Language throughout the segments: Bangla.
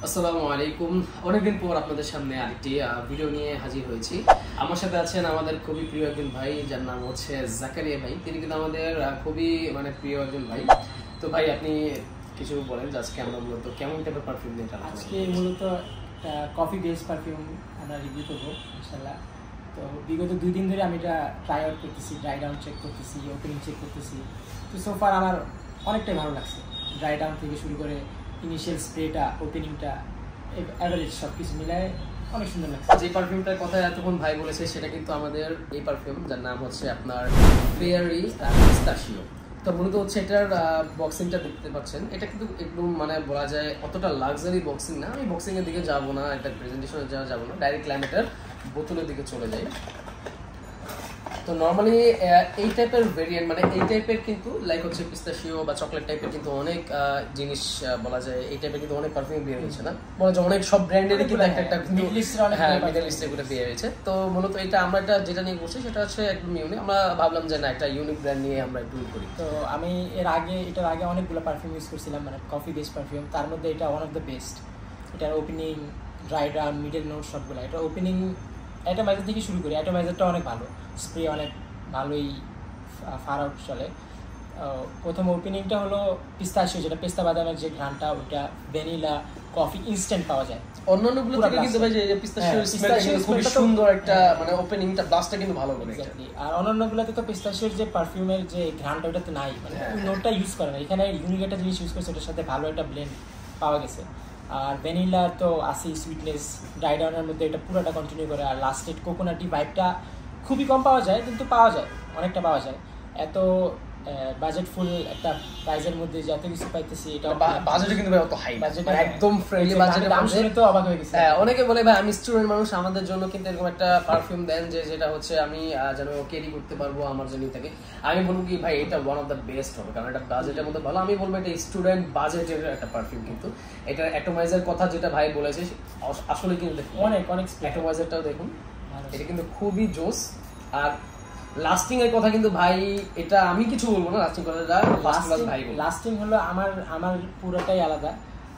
আসসালামু আলাইকুম। অনেকদিন পর আপনাদের সামনে আরেকটি ভিডিও নিয়ে হাজির হয়েছি। আমার সাথে আছেন আমাদের খুবই প্রিয় একজন ভাই, যার নাম হচ্ছে জাকারিয়া ভাই। তিনি কিন্তু আমাদের খুবই প্রিয় একজন ভাই। তো ভাই, আপনি কিছু বলেন যে আজকে আমরা মূলত কেমন টাইপের পারফিউম নিয়ে আলোচনা করব? আজকে মূলত কফি বেস পারফিউম আমরা রিভিউ করবো ইনশাল্লাহ। তো বিগত 2 দিন ধরে আমি এটা ট্রাই আউট করতেছি, ড্রাই ডাউন চেক করতেছি, ওপেনিং চেক করতেছি। তো সোফার আমার অনেকটাই ভালো লাগছে। ড্রাই ডাউন থেকে শুরু করে ইনিশিয়াল স্প্রেটা, ওপেনিংটা, অ্যাভারেজ সব কিছু মিলায় অনেক সুন্দর লাগছে। যে পারফিউমটার কথা এতক্ষণ ভাই বলেছে সেটা কিন্তু আমাদের এই পারফিউম, যার নাম হচ্ছে আপনার ফেয়ারি পিস্তাশিও। তো মূলত হচ্ছে এটার বক্সিংটা দেখতে পাচ্ছেন। এটা কিন্তু একদম বলা যায় অতটা লাক্সারি বক্সিং না। আমি বক্সিং এর দিকে যাবো না, এটা প্রেজেন্টেশনে যাবো না, ডাইরেক্ট ল্যামেটার বোতলের দিকে চলে যাই। তো নর্মালি এই টাইপের ভেরিয়েন্ট এই টাইপের কিন্তু লাইক হচ্ছে পিস্তাশিও বা চকলেট টাইপের কিন্তু অনেক জিনিস বলা যায় এই টাইপের কিন্তু অনেক পারফিউম বের হয়েছে না, বলা যায় অনেক সব ব্র্যান্ডেরই কিন্তু একটা কিন্তু মিডল ইস্টে করে বের হয়েছে। তো মূলত এটা আমরা যেটা নিয়ে করছি সেটা হচ্ছে একদম ইউনিক। আমরা ভাবলাম যে না, একটা ইউনিক ব্র্যান্ড নিয়ে আমরা একটু করি। তো আমি এটার আগে অনেকগুলো পারফিউম ইউজ করছিলাম, কফি বেস পারফিউম। তার মধ্যে এটা ওয়ান অফ দ্য বেস্ট। এটার opening, dry down, middle note সবগুলো। এটা ওপেনিং অ্যাটোমাইজার থেকে শুরু করি। অ্যাটোমাইজারটা অনেক ভালো, স্প্রে অনেক ভালোই ফার আউট চলে। প্রথম ওপেনিংটা হলো পিস্তাশিও, যেটা পেস্তা বাদামের যে ঘ্রাণটা, ওইটা ভ্যানিলা, কফি ইনস্ট্যান্ট পাওয়া যায়। অন্যান্যগুলো থেকে কিন্তু ভাই যে পিস্তাশিওর স্মেলটা কিন্তু খুব সুন্দর, একটা ওপেনিংটা ব্লাস্টটা কিন্তু ভালো করে। এক্স্যাক্টলি। আর অন্যান্যগুলোতে তো পিস্তাশিওর যে পারফিউমের যে ঘ্রাণটা, ওটা তো নাই, নোটটা ইউজ করে না। এখানে ইউনিক একটা জিনিস ইউজ করছে, ওটার সাথে ভালো একটা ব্লেন্ড পাওয়া গেছে। আর ভ্যানিলার তো আসি সুইটনেস, ড্রাই ডাউনের মধ্যে এটা পুরোটা কন্টিনিউ করে। আর লাস্টেড কোকোনাটি ভাইবটা খুবই কম পাওয়া যায়, কিন্তু পাওয়া যায়, অনেকটা পাওয়া যায়। এত বাজেট ফুল একটা প্রাইজের মধ্যে যত কিছু পাইতেছি, এটা বাজেট কিন্তু ভাই অত হাই বাজেট, একদম ফ্রেন্ডলি বাজেটের দাম শুনে তো অবাক হয়ে গেছে। অনেকে বলে ভাই আমি স্টুডেন্ট মানুষ, আমাদের জন্য কিন্তু এরকম একটা পারফিউম দেন যেটা হচ্ছে আমি যেন ক্যারি করতে পারবো আমার জন্য থেকে। আমি বলবো কি ভাই, এটা ওয়ান অফ দ্য বেস্ট হবে, কারণ এটা বাজেটের মধ্যে ভালো। আমি বলবো এটা স্টুডেন্ট বাজেটের একটা পারফিউম। কিন্তু এটা অ্যাটোমাইজার কথা যেটা ভাই বলেছে আসলে কিন্তু অনেক অ্যাটোমাইজারটাও দেখুন, এটা কিন্তু খুবই জোস। আর লাস্টিং এর কথা কিন্তু ভাই, এটা আমি কিছু বলবো না, লাস্টিং কথাটা ভাই লাস্টিং হলো আমার পুরোটাই আলাদা।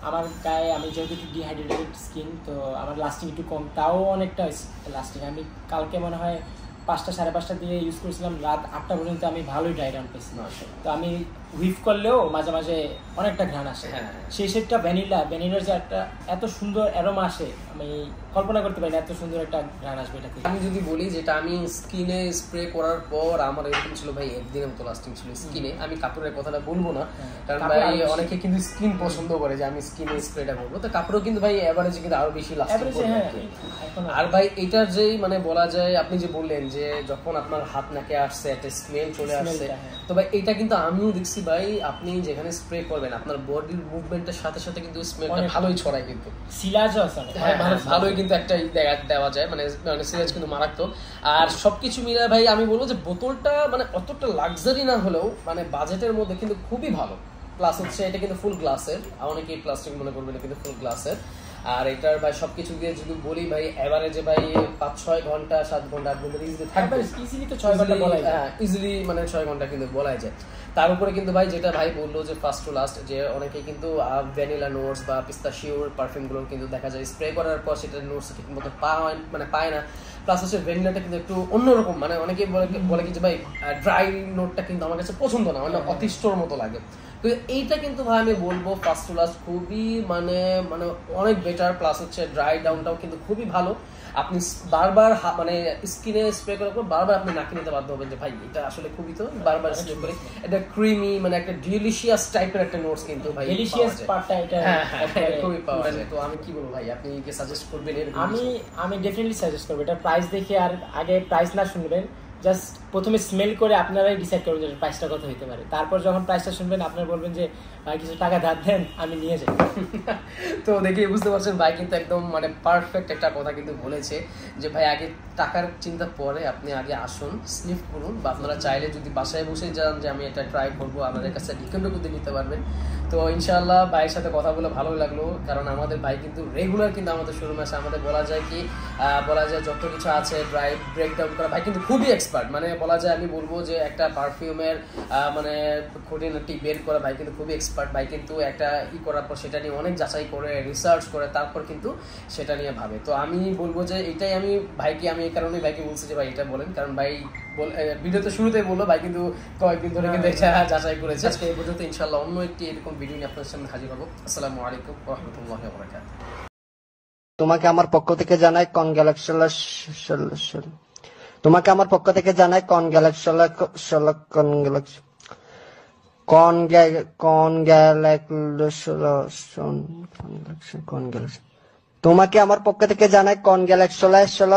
আমার গায়ে, আমি যেহেতু একটু ডিহাইড্রেটেড স্কিন, তো আমার লাস্টিং একটু কম, তাও অনেকটা লাস্টিং। আমি কালকে মনে হয় 5টা 5:30 দিয়ে ইউজ করেছিলাম, রাত 8টা পর্যন্ত আমি ভালোই ড্রাই ডাউন পেয়েছি। তো আমি হুইফ করলেও মাঝে মাঝে অনেকটা ঘ্রাণ আসে। সেই সেটটা ভ্যানিলার যে একটা এত সুন্দর অ্যারোমা আসে, আমি কল্পনা করতে পারি না এত সুন্দর একটা ঘ্রাণ আসবে এটা থেকে। আমি যদি বলি যেটা আমি স্কিনে স্প্রে করার পর আমার এরকম ছিল ভাই, একদিনের মতো লাস্টিং ছিল স্কিনে। আমি কাপড়ের কথাটা বলবো না, কারণ ভাই অনেকে কিন্তু স্কিন পছন্দ করে যে আমি স্কিনে স্প্রেটা করবো। তো কাপড়ও কিন্তু ভাই এভারেজে কিন্তু আরো বেশি লাস্টিং করে। আর ভাই এটার যেই বলা যায়, আপনি যে বললেন যে যখন আপনার হাত নাকে আসছে একটা স্মেল চলে আসছে, তো ভাই এটা কিন্তু আমিও দেখছি ভাই, আপনি যেখানে স্প্রে করবেন আপনার বডির মুভমেন্টের সাথে সাথে কিন্তু স্মেলটা ভালোই ছড়ায়, কিন্তু সিলাজও আছে ভালোই কিন্তু একটা দেওয়া যায়, সিলাজ কিন্তু মারাত্মক। আর সবকিছু মিলে ভাই আমি বলবো যে বোতলটা অতটা লাক্সারি না হলেও বাজেটের মধ্যে কিন্তু খুবই ভালো। প্লাস হচ্ছে এটা কিন্তু ফুল গ্লাসের, অনেকেই প্লাস্টিক মনে করবেন, কিন্তু ফুল গ্লাসের। আর এটার ভাই সবকিছু দিয়ে যদি বলি ভাই, এভারেজে ভাই 5-6 ঘন্টা 7 ঘন্টা আপনাদের ইজিলি থাকবে। ইজিলি তো 6 ঘন্টা বলা যায়, ইজিলি 6 ঘন্টা কিন্তু বলাই যায়। তার উপরে কিন্তু ভাই যেটা ভাই বললো যে ফার্স্ট টু লাস্ট, যে অনেকেই কিন্তু ভ্যানিলা নোটস বা পিস্তাশিওর পারফিউমগুলো কিন্তু দেখা যায় স্প্রে করার পর সেটা নোটস ঠিক মতো পায় না। প্লাস হচ্ছে ভ্যানিলাটা কিন্তু একটু অন্যরকম, অনেকেই বলে কি যে ভাই ড্রাই নোটটা কিন্তু আমার কাছে পছন্দ না, অতিষ্ঠর মতো লাগে। তো এইটা কিন্তু ভাই আমি বলবো ফার্স্ট টু লাস্ট খুবই অনেক বেটার। প্লাস হচ্ছে ড্রাই ডাউনটাও কিন্তু খুবই ভালো। আপনি বারবার স্কিনে স্প্রে করার পর বারবার আপনি নাকি নিতে বাধ্য হবেন যে ভাই এটা আসলে খুবই, তো বারবার স্প্রে করে এটা ক্রিমি একটা ডিলিশিয়াস টাইপের একটা নোটস কিন্তু ভাই ডিলিশিয়াস পার্টটা এটা খুবই পাওয়া যায়। তো আমি কি বলবো ভাই, আপনি কি সাজেস্ট করবেন? আমি ডেফিনেটলি সাজেস্ট করবো। এটা প্রাইস দেখে আর আগে প্রাইস না শুনবেন, জাস্ট প্রথমে স্মেল করে আপনারাই ডিসাইড করবেন যে প্রাইসটা কত হতে পারে। তারপর যখন প্রাইসটা শুনবেন আপনারা বলবেন যে ভাই কিছু টাকা ধার দেন, আমি নিয়ে যাই। তো দেখে বুঝতে পারছেন ভাই কিন্তু একদম পারফেক্ট একটা কথা কিন্তু বলেছে যে ভাই আগে টাকার চিন্তা পরে, আপনি আগে আসুন, স্নিফ করুন, বা আপনারা চাইলে যদি বাসায় বসে যান যে আমি এটা ট্রাই করবো, আমাদের কাছে ডিকন্ডও করতে নিতে পারবেন। তো ইনশাআল্লাহ ভাইয়ের সাথে কথা বলে ভালো লাগলো, কারণ আমাদের ভাই কিন্তু রেগুলার কিন্তু আমাদের শোরুমে আসে। আমাদের বলা যায় যত কিছু আছে ড্রাইভ ব্রেকডাউন করা, ভাই কিন্তু খুবই এক্সপার্ট, মানে বলা যায় আমি বলবো যে একটা পারফিউমের মানে খুঁটিনাটি বের করা ভাই কিন্তু খুবই এক্সপার্ট। ভাই কিন্তু একটা করার পর সেটা নিয়ে অনেক যাচাই করে রিসার্চ করে তারপর কিন্তু সেটা নিয়ে ভাবে। তো আমি বলবো যে এটাই আমি এই কারণেই ভাইকে বলছি যে ভাই এটা বলেন, কারণ ভাই ভিডিও তো শুরুতেই বললো, ভাই কিন্তু কয়েকদিন ধরে কিন্তু এটা যাচাই করেছে। আজকে এই পর্যন্ত, ইনশাআল্লাহ অন্য একটি এরকম ভিডিও নিয়ে আপনাদের সামনে হাজির হবো। আসসালামু আলাইকুম ওয়া রাহমাতুল্লাহি ওয়া বারাকাতুহু। তোমাকে আমার পক্ষ থেকে জানাই কনগ্রাচুলেশন। তোমাকে আমার পক্ষ থেকে জানাই কনগ্রাচুলেশন। তোমাকে আমার পক্ষ থেকে জানাই কনগ্রাচুলেশন।